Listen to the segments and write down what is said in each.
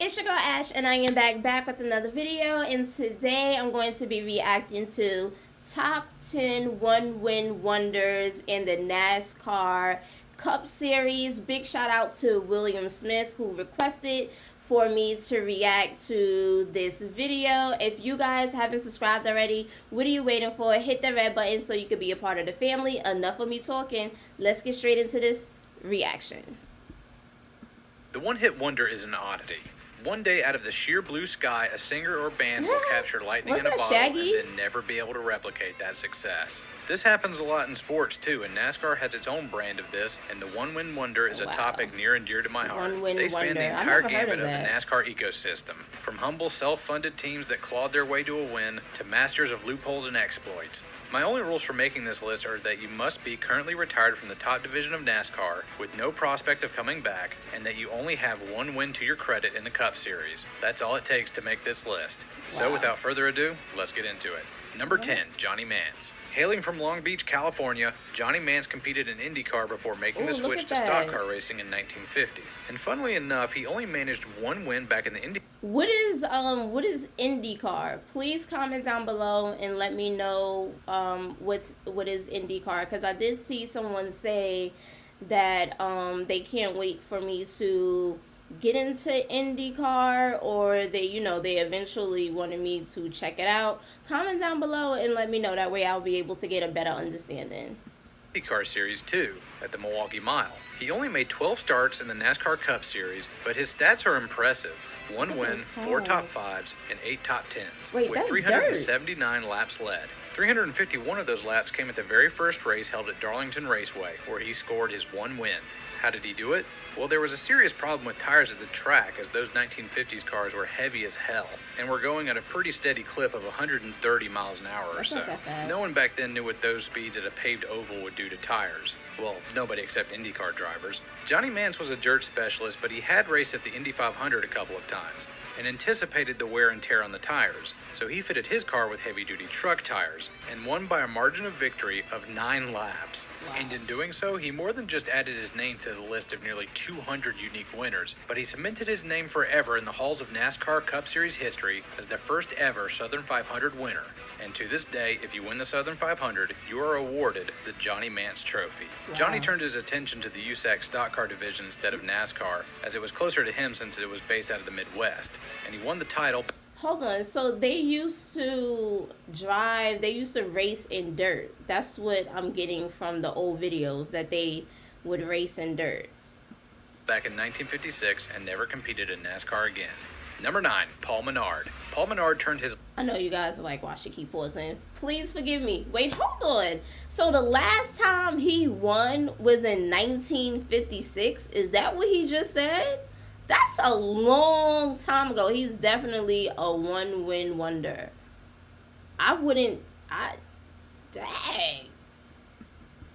It's your girl Ash, and I am back with another video. And today I'm going to be reacting to top 10 one-win wonders in the NASCAR Cup Series. Big shout out to William Smith, who requested for me to react to this video. If you guys haven't subscribed already, what are you waiting for? Hit the red button so you can be a part of the family. Enough of me talking. Let's get straight into this reaction. The one-hit wonder is an oddity. One day out of the sheer blue sky, a singer or band will capture lightning in a bottle Shaggy? and then never be able to replicate that success. This happens a lot in sports too, and NASCAR has its own brand of this, and the one-win wonder is a topic near and dear to my heart. They span the entire gamut of the NASCAR ecosystem, from humble self-funded teams that clawed their way to a win to masters of loopholes and exploits. My only rules for making this list are that you must be currently retired from the top division of NASCAR with no prospect of coming back, and that you only have one win to your credit in the Cup Series. That's all it takes to make this list. So without further ado, let's get into it. Number 10, Johnny Mantz. Hailing from Long Beach, California, Johnny Mantz competed in IndyCar before making the switch to stock car racing in 1950. And funnily enough, he only managed one win back in the Indy. What is IndyCar? Please comment down below and let me know what is IndyCar, because I did see someone say that they can't wait for me to get into IndyCar, or they eventually wanted me to check it out. Comment down below and let me know. That way I'll be able to get a better understanding. IndyCar Series 2 at the Milwaukee Mile. He only made 12 starts in the NASCAR Cup Series, but his stats are impressive. One win, 4 top 5s, and 8 top 10s, with 379 laps led. 351 of those laps came at the very first race held at Darlington Raceway, where he scored his one win. How did he do it? Well, there was a serious problem with tires at the track, as those 1950s cars were heavy as hell and were going at a pretty steady clip of 130 miles an hour or so. No one back then knew what those speeds at a paved oval would do to tires. Well, nobody except IndyCar drivers. Johnny Mantz was a dirt specialist, but he had raced at the Indy 500 a couple of times and anticipated the wear and tear on the tires, so he fitted his car with heavy-duty truck tires and won by a margin of victory of 9 laps. And in doing so, he more than just added his name to the list of nearly 200 unique winners, but he cemented his name forever in the halls of NASCAR Cup Series history as the first ever Southern 500 winner. And to this day, if you win the Southern 500, you are awarded the Johnny Mantz Trophy. Johnny turned his attention to the USAC stock car division instead of NASCAR, as it was closer to him since it was based out of the Midwest, and he won the title. Hold on, so they used to race in dirt. That's what I'm getting from the old videos, that they would race in dirt. Back in 1956 and never competed in NASCAR again. Number 9, Paul Menard. Paul Menard turned his... I know you guys are like, why she keep pausing? Please forgive me. Wait, hold on. So the last time he won was in 1956? Is that what he just said? That's a long time ago. He's definitely a one-win wonder. Dang.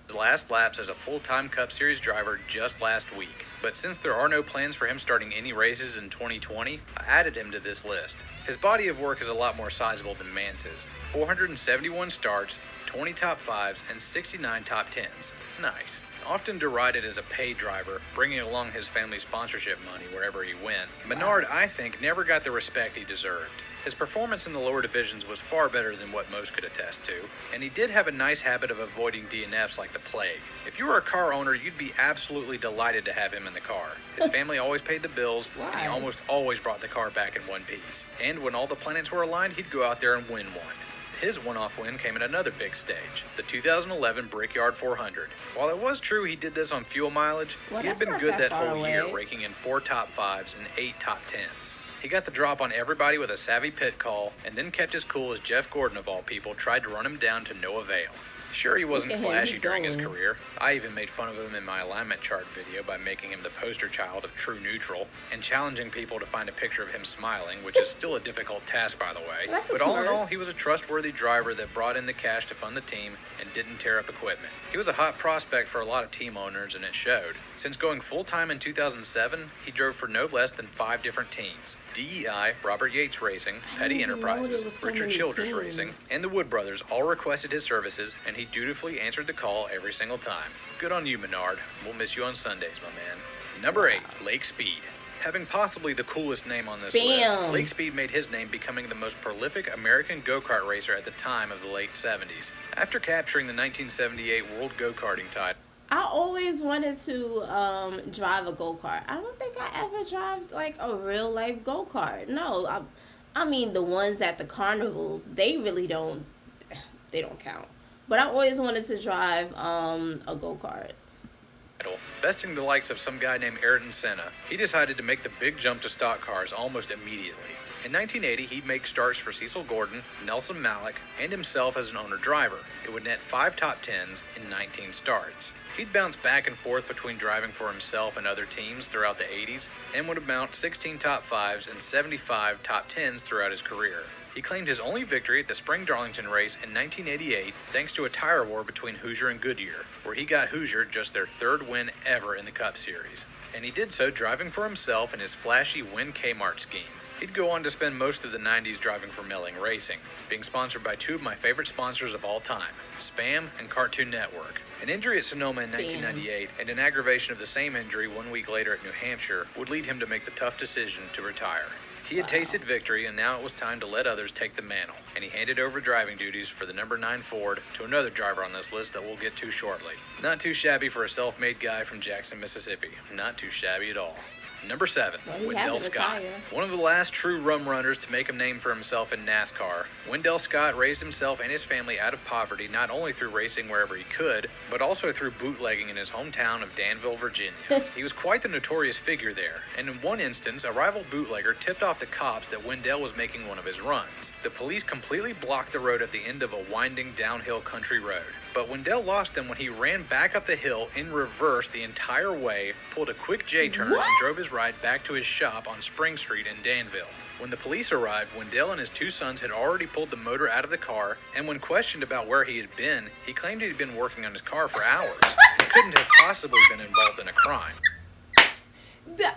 His last laps as a full-time Cup Series driver just last week. But since there are no plans for him starting any races in 2020, I added him to this list. His body of work is a lot more sizable than Mantz's. 471 starts, 20 top 5s, and 69 top 10s. Nice. Often derided as a paid driver, bringing along his family's sponsorship money wherever he went, Menard, I think, never got the respect he deserved. His performance in the lower divisions was far better than what most could attest to, and he did have a nice habit of avoiding DNFs like the plague. If you were a car owner, you'd be absolutely delighted to have him in the car. His family always paid the bills, and he almost always brought the car back in one piece. And when all the planets were aligned, he'd go out there and win one. His one-off win came at another big stage, the 2011 Brickyard 400. While it was true he did this on fuel mileage, he had been good that whole year, raking in 4 top 5s and 8 top 10s. He got the drop on everybody with a savvy pit call, and then kept his cool as Jeff Gordon, of all people, tried to run him down to no avail. Sure, he wasn't flashy during his career. I even made fun of him in my alignment chart video by making him the poster child of true neutral and challenging people to find a picture of him smiling, which is still a difficult task, by the way. But all in all, he was a trustworthy driver that brought in the cash to fund the team and didn't tear up equipment. He was a hot prospect for a lot of team owners, and it showed. Since going full-time in 2007, he drove for no less than 5 different teams. DEI, Robert Yates Racing, Petty Enterprises, Richard Childress Racing, and the Wood Brothers all requested his services, and he dutifully answered the call every single time. Good on you, Menard. We'll miss you on Sundays, my man. Number 8, Lake Speed. Having possibly the coolest name on this Spam. list, Lake Speed made his name becoming the most prolific American go-kart racer at the time of the late 70s. After capturing the 1978 World Go-Karting title, I always wanted to drive a go-kart. I don't think I ever drive like a real life go-kart. No, I mean the ones at the carnivals, they really don't count. But I always wanted to drive a go-kart. besting the likes of some guy named Ayrton Senna, he decided to make the big jump to stock cars almost immediately. In 1980, he'd make starts for Cecil Gordon, Nelson Malik, and himself as an owner-driver. It would net 5 top 10s in 19 starts. He'd bounce back and forth between driving for himself and other teams throughout the 80s, and would amount 16 top 5s and 75 top 10s throughout his career. He claimed his only victory at the Spring Darlington race in 1988 thanks to a tire war between Hoosier and Goodyear, where he got Hoosier just their 3rd win ever in the Cup Series. And he did so driving for himself in his flashy Win Kmart scheme. He'd go on to spend most of the 90s driving for Melling Racing, being sponsored by 2 of my favorite sponsors of all time, Spam and Cartoon Network. An injury at Sonoma in 1998 and an aggravation of the same injury 1 week later at New Hampshire would lead him to make the tough decision to retire. He had tasted victory, and now it was time to let others take the mantle, and he handed over driving duties for the number 9 Ford to another driver on this list that we'll get to shortly. Not too shabby for a self-made guy from Jackson, Mississippi. Not too shabby at all. Number 7, Wendell Scott. One of the last true rum runners to make a name for himself in NASCAR, Wendell Scott raised himself and his family out of poverty not only through racing wherever he could, but also through bootlegging in his hometown of Danville, Virginia. He was quite the notorious figure there, and in one instance, a rival bootlegger tipped off the cops that Wendell was making one of his runs. The police completely blocked the road at the end of a winding downhill country road. But Wendell lost them when he ran back up the hill in reverse the entire way, pulled a quick J-turn, and drove his ride back to his shop on Spring Street in Danville. When the police arrived, Wendell and his 2 sons had already pulled the motor out of the car, and when questioned about where he had been, he claimed he'd been working on his car for hours. He couldn't have possibly been involved in a crime.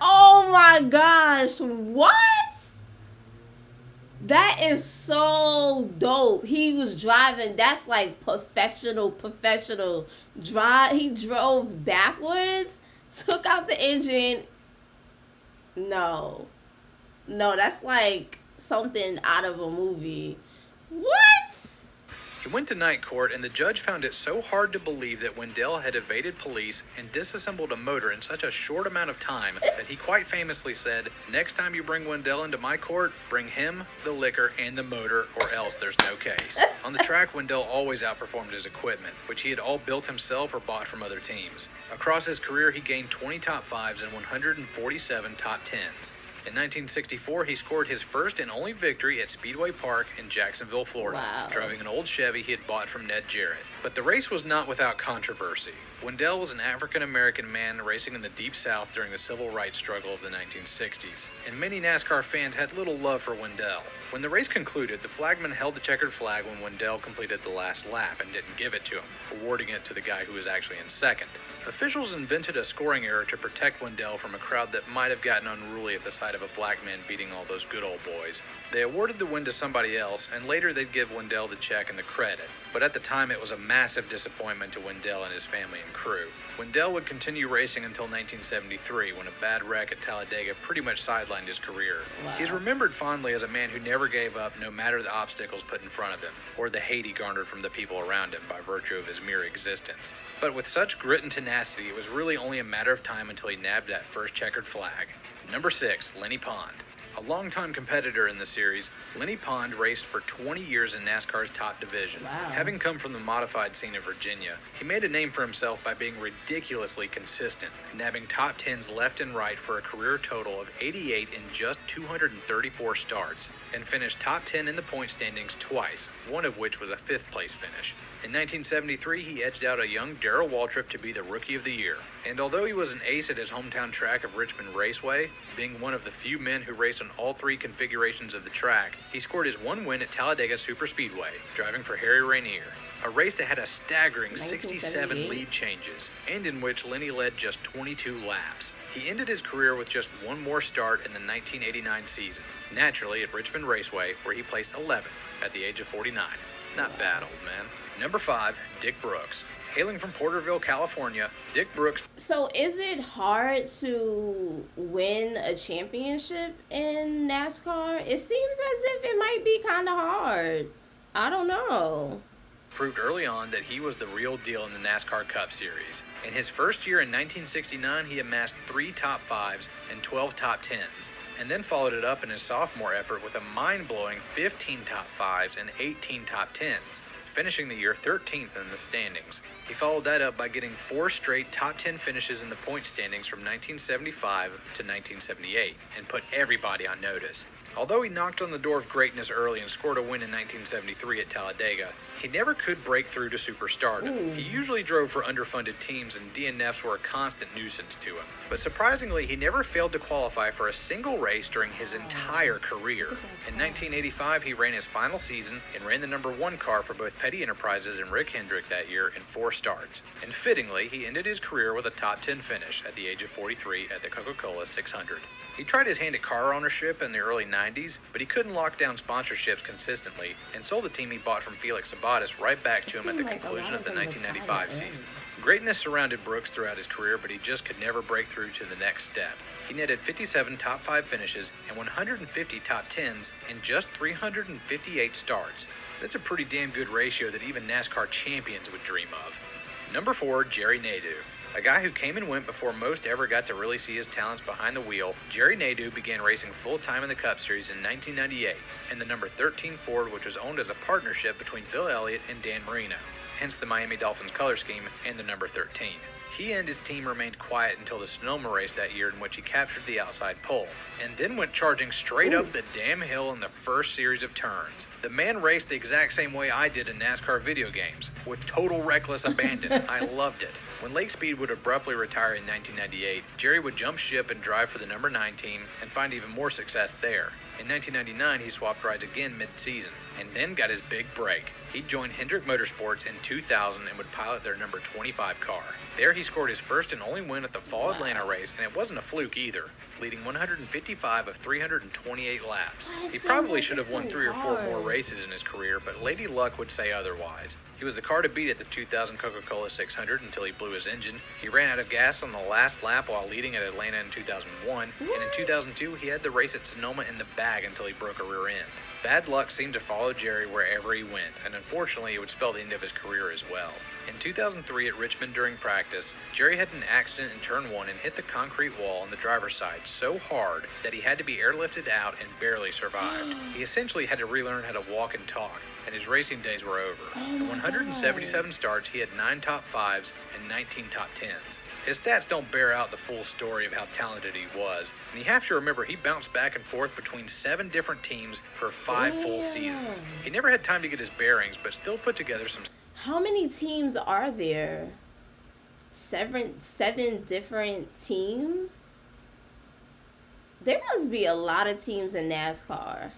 Oh my gosh, what? That is so dope. He was driving. That's like professional drive. He drove backwards, took out the engine. No, that's like something out of a movie. What? He went to night court, and the judge found it so hard to believe that Wendell had evaded police and disassembled a motor in such a short amount of time that he quite famously said, "Next time you bring Wendell into my court, bring him, the liquor, and the motor, or else there's no case." On the track, Wendell always outperformed his equipment, which he had all built himself or bought from other teams. Across his career, he gained 20 top 5s and 147 top 10s. In 1964, he scored his first and only victory at Speedway Park in Jacksonville, Florida, driving an old Chevy he had bought from Ned Jarrett. But the race was not without controversy. Wendell was an African-American man racing in the Deep South during the civil rights struggle of the 1960s, and many NASCAR fans had little love for Wendell. When the race concluded, the flagman held the checkered flag when Wendell completed the last lap and didn't give it to him, awarding it to the guy who was actually in second. Officials invented a scoring error to protect Wendell from a crowd that might have gotten unruly at the sight of a black man beating all those good old boys. They awarded the win to somebody else, and later they'd give Wendell the check and the credit. But at the time, it was a massive disappointment to Wendell and his family and crew. Wendell would continue racing until 1973, when a bad wreck at Talladega pretty much sidelined his career. He's remembered fondly as a man who never gave up no matter the obstacles put in front of him, or the hate he garnered from the people around him by virtue of his mere existence. But with such grit and tenacity, it was really only a matter of time until he nabbed that first checkered flag. Number 6, Lenny Pond. A longtime competitor in the series, Lenny Pond raced for 20 years in NASCAR's top division. Having come from the modified scene of Virginia, he made a name for himself by being ridiculously consistent, nabbing top 10s left and right for a career total of 88 in just 234 starts, and finished top 10 in the point standings twice, one of which was a 5th place finish. In 1973, he edged out a young Darrell Waltrip to be the Rookie of the Year. And although he was an ace at his hometown track of Richmond Raceway, being one of the few men who raced on all 3 configurations of the track, he scored his 1 win at Talladega Superspeedway, driving for Harry Rainier. A race that had a staggering 67 lead changes, and in which Lenny led just 22 laps. He ended his career with just 1 more start in the 1989 season, naturally at Richmond Raceway, where he placed 11th at the age of 49. Not bad, old man. Number 5, Dick Brooks. Hailing from Porterville, California, Dick Brooks. So is it hard to win a championship in NASCAR? It seems as if it might be kind of hard. I don't know. Proved early on that he was the real deal in the NASCAR Cup Series. In his first year in 1969, he amassed 3 top 5s and 12 top 10s, and then followed it up in his sophomore effort with a mind-blowing 15 top 5s and 18 top 10s, finishing the year 13th in the standings. He followed that up by getting 4 straight top 10 finishes in the point standings from 1975 to 1978, and put everybody on notice. Although he knocked on the door of greatness early and scored a win in 1973 at Talladega, he never could break through to superstardom. He usually drove for underfunded teams, and DNFs were a constant nuisance to him. But surprisingly, he never failed to qualify for a single race during his entire career. In 1985, he ran his final season and ran the number 1 car for both Petty Enterprises and Rick Hendrick that year in 4 starts. And fittingly, he ended his career with a top 10 finish at the age of 43 at the Coca-Cola 600. He tried his hand at car ownership in the early 90s, but he couldn't lock down sponsorships consistently, and sold the team he bought from Felix Sabates right back to him at the conclusion of the 1995 season. Greatness surrounded Brooks throughout his career, but he just could never break through to the next step. He netted 57 top 5 finishes and 150 top 10s in just 358 starts. That's a pretty damn good ratio that even NASCAR champions would dream of. Number 4, Jerry Nadeau. A guy who came and went before most ever got to really see his talents behind the wheel, Jerry Nadeau began racing full-time in the Cup Series in 1998 in the number 13 Ford, which was owned as a partnership between Bill Elliott and Dan Marino, hence the Miami Dolphins color scheme and the number 13. He and his team remained quiet until the Sonoma race that year, in which he captured the outside pole, and then went charging straight up the damn hill in the first series of turns. The man raced the exact same way I did in NASCAR video games, with total reckless abandon. I loved it. When Lake Speed would abruptly retire in 1998, Jerry would jump ship and drive for the number 9 team and find even more success there. In 1999, he swapped rides again mid-season, and then got his big break. He joined Hendrick Motorsports in 2000 and would pilot their number 25 car. There he scored his first and only win at the Fall Atlanta race, and it wasn't a fluke either, leading 155 of 328 laps. He probably should have won 3 or 4 more races in his career, but Lady Luck would say otherwise. He was the car to beat at the 2000 Coca-Cola 600 until he blew his engine. He ran out of gas on the last lap while leading at Atlanta in 2001, and in 2002 he had the race at Sonoma in the bag until he broke a rear end. Bad luck seemed to follow Jerry wherever he went, and unfortunately it would spell the end of his career as well. In 2003 at Richmond during practice, Jerry had an accident in turn 1 and hit the concrete wall on the driver's side so hard that he had to be airlifted out and barely survived. He essentially had to relearn how to walk and talk, and his racing days were over. In 177 starts, he had 9 top 5s and 19 top 10s. His stats don't bear out the full story of how talented he was, and you have to remember he bounced back and forth between 7 different teams for 5 full seasons. He never had time to get his bearings, but still put together some... How many teams are there? 7 different teams? There must be a lot of teams in NASCAR.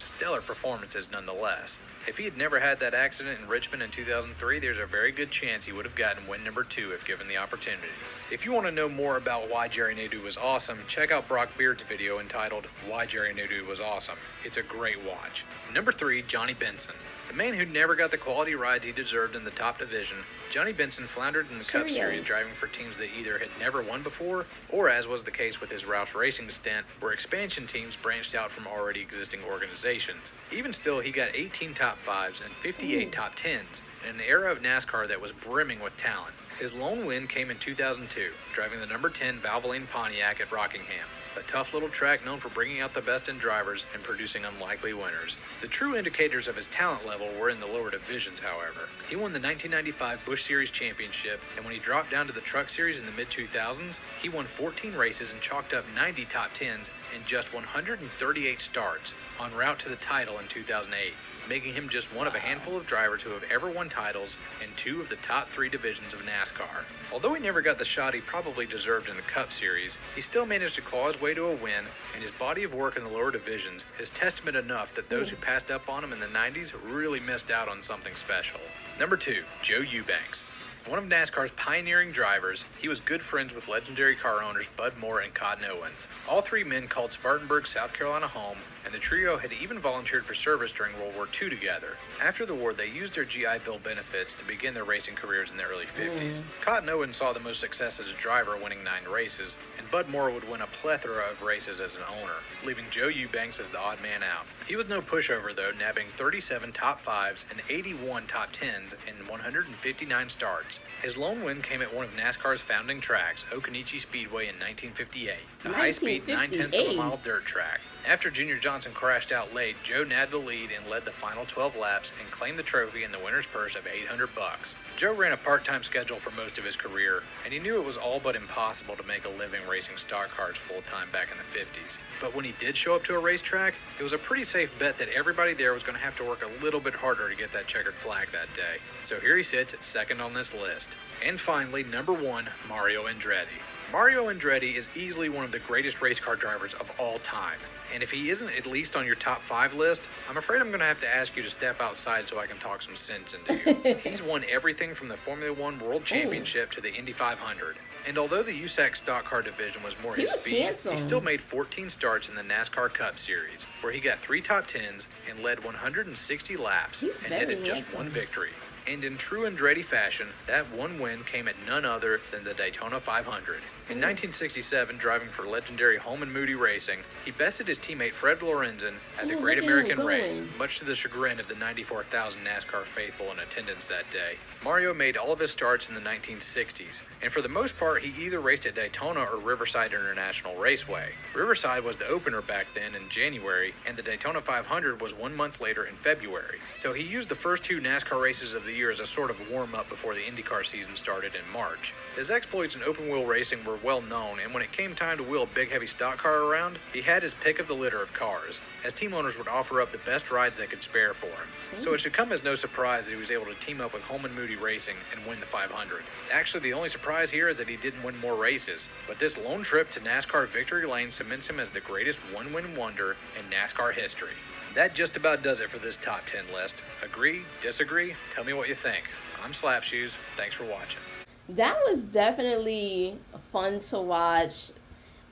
stellar performances nonetheless. If he had never had that accident in Richmond in 2003, there's a very good chance he would have gotten win number 2 if given the opportunity. If you want to know more about why Jerry Nadeau was awesome, check out Brock Beard's video entitled Why Jerry Nadeau Was Awesome. It's a great watch. Number 3, Johnny Benson. The man who never got the quality rides he deserved in the top division, Johnny Benson floundered in the Cup Series driving for teams that either had never won before, or as was the case with his Roush Racing stint, where expansion teams branched out from already existing organizations. Even still, he got 18 top 5s and 58 top 10s in an era of NASCAR that was brimming with talent. His lone win came in 2002, driving the number 10 Valvoline Pontiac at Rockingham, a tough little track known for bringing out the best in drivers and producing unlikely winners. The true indicators of his talent level were in the lower divisions, however. He won the 1995 Busch Series Championship, and when he dropped down to the Truck Series in the mid-2000s, he won 14 races and chalked up 90 top 10s in just 138 starts, en route to the title in 2008. Making him just one of a handful of drivers who have ever won titles in 2 of the top 3 divisions of NASCAR. Although he never got the shot he probably deserved in the Cup Series, he still managed to claw his way to a win, and his body of work in the lower divisions is testament enough that those who passed up on him in the 90s really missed out on something special. Number 2, Joe Eubanks. One of NASCAR's pioneering drivers, he was good friends with legendary car owners Bud Moore and Cotton Owens. All three men called Spartanburg, South Carolina home, and the trio had even volunteered for service during World War II together. After the war, they used their GI Bill benefits to begin their racing careers in the early 50s. Cotton Owens saw the most success as a driver, winning 9 races, and Bud Moore would win a plethora of races as an owner, leaving Joe Eubanks as the odd man out. He was no pushover though, nabbing 37 top 5s and 81 top 10s in 159 starts. His lone win came at one of NASCAR's founding tracks, Okanichi Speedway in 1958, a high-speed 9/10 of a mile dirt track. After Junior Johnson crashed out late, Joe nabbed the lead and led the final 12 laps and claimed the trophy and the winner's purse of $800. Joe ran a part-time schedule for most of his career, and he knew it was all but impossible to make a living racing stock cars full-time back in the 50s. But when he did show up to a racetrack, it was a pretty safe bet that everybody there was going to have to work a little bit harder to get that checkered flag that day. So here he sits at second on this list. And finally, number 1, Mario Andretti. Mario Andretti is easily one of the greatest race car drivers of all time. And if he isn't at least on your top 5 list, I'm afraid I'm going to have to ask you to step outside so I can talk some sense into you. He's won everything from the Formula One World Championship to the Indy 500. And although the USAC stock car division was more his speed, he still made 14 starts in the NASCAR Cup Series, where he got 3 top 10s and led 160 laps and netted just 1 victory. And in true Andretti fashion, that one win came at none other than the Daytona 500. In 1967, driving for legendary Holman Moody Racing, he bested his teammate Fred Lorenzen at the Great American Race, much to the chagrin of the 94,000 NASCAR faithful in attendance that day. Mario made all of his starts in the 1960s, and for the most part, he either raced at Daytona or Riverside International Raceway. Riverside was the opener back then in January, and the Daytona 500 was 1 month later in February. So he used the first 2 NASCAR races of the year as a sort of warm-up before the IndyCar season started in March. His exploits in open-wheel racing were well known, and when it came time to wheel a big heavy stock car around, he had his pick of the litter of cars, as team owners would offer up the best rides they could spare for him. So it should come as no surprise that he was able to team up with Holman Moody Racing and win the 500. Actually, the only surprise here is that he didn't win more races, but this lone trip to NASCAR victory lane cements him as the greatest one-win wonder in NASCAR history. That just about does it for this top 10 list. Agree? Disagree? Tell me what you think. I'm Slapshoes. Thanks for watching. That was definitely fun to watch.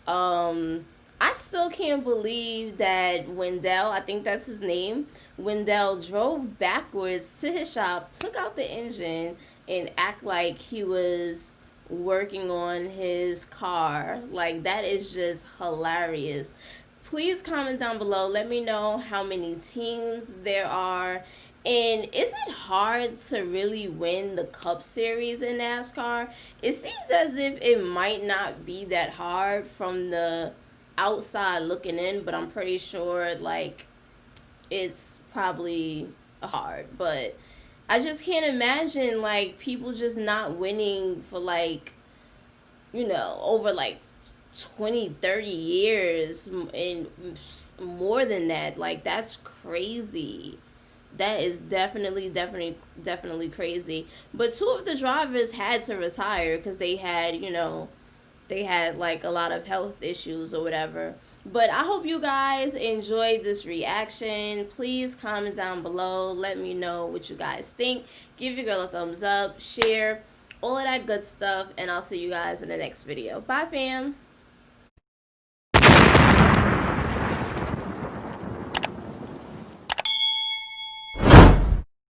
I still can't believe that Wendell, I think that's his name, Wendell drove backwards to his shop, took out the engine, and act like he was working on his car. Like, that is just hilarious. Please comment down below. Let me know how many teams there are. And is it hard to really win the Cup Series in NASCAR? It seems as if it might not be that hard from the outside looking in, but I'm pretty sure, like, it's probably hard. But I just can't imagine, like, people just not winning for, like, you know, over, like, 20, 30 years and more than that. Like, that's crazy. That is definitely crazy. But 2 of the drivers had to retire because they had, you know, they had like a lot of health issues or whatever. But I hope you guys enjoyed this reaction. Please comment down below. Let me know what you guys think. Give your girl a thumbs up, share, all of that good stuff. And I'll see you guys in the next video. Bye, fam.